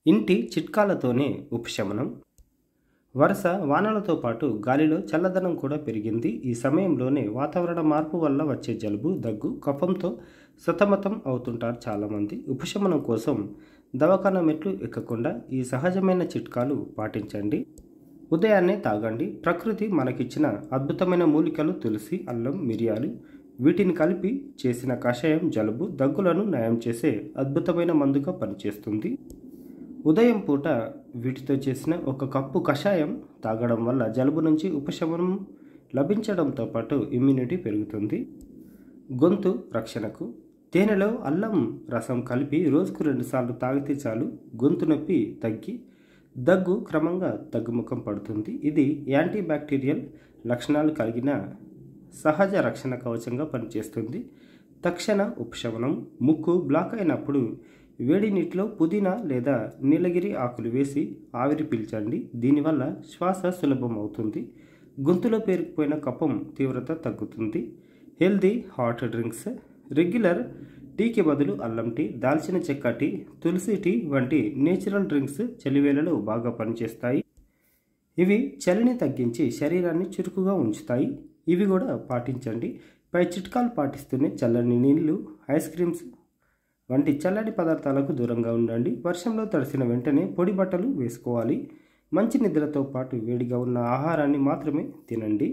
ఇంటి చిట్కాలతోనే ఉపశమనం. వరుస వానలతో పాటు గాలిలో చల్లదనం కూడా పెరిగింది. ఈ సమయంలోనే వాతావరణ మార్పు వల్ల వచ్చే జలుబు, దగ్గు, కఫంతో సతమతం అవుతుంటారు చాలామంది. ఉపశమనం కోసం దవాఖానా మెట్లు ఎక్కకుండా ఈ సహజమైన చిట్కాలు పాటించండి. ఉదయాన్నే తాగండి. ప్రకృతి మనకిచ్చిన అద్భుతమైన మూలికలు తులసి, అల్లం, మిరియాలు. వీటిని కలిపి చేసిన కషాయం జలుబు, దగ్గులను నయం చేసే అద్భుతమైన మందుగా పనిచేస్తుంది. ఉదయం పూట వీటితో చేసిన ఒక కప్పు కషాయం తాగడం వల్ల జలుబు నుంచి ఉపశమనం లభించడంతో పాటు ఇమ్యూనిటీ పెరుగుతుంది. గొంతు రక్షణకు తేనెలో అల్లం రసం కలిపి రోజుకు 2 సార్లు తాగితే చాలు. గొంతు నొప్పి తగ్గి దగ్గు క్రమంగా తగ్గుముఖం పడుతుంది. ఇది యాంటీ బ్యాక్టీరియల్ లక్షణాలు కలిగిన సహజ రక్షణ కవచంగా పనిచేస్తుంది. తక్షణ ఉపశమనం. ముక్కు బ్లాక్ అయినప్పుడు వేడి నీటిలో పుదీనా లేదా నీలగిరి ఆకులు వేసి ఆవిరి పీల్చండి. దీనివల్ల శ్వాస సులభం అవుతుంది. గొంతులో పేరుకుపోయిన కఫం తీవ్రత తగ్గుతుంది. Healthy hot drinks. రెగ్యులర్ టీకి బదులు అల్లం టీ, దాల్చిన చెక్క టీ, తులసి టీ వంటి నేచురల్ డ్రింక్స్ చలివేళలో బాగా పనిచేస్తాయి. ఇవి చలిని తగ్గించి శరీరాన్ని చురుకుగా ఉంచుతాయి. ఇవి కూడా పాటించండి. పై చిట్కాలు పాటిస్తూనే చల్లని నీళ్లు, ఐస్ క్రీమ్స్ వంటి చల్లటి పదార్థాలకు దూరంగా ఉండండి. వర్షంలో తడిసిన వెంటనే పొడి బట్టలు వేసుకోవాలి. మంచి నిద్రతో పాటు వేడిగా ఉన్న ఆహారాన్ని మాత్రమే తినండి.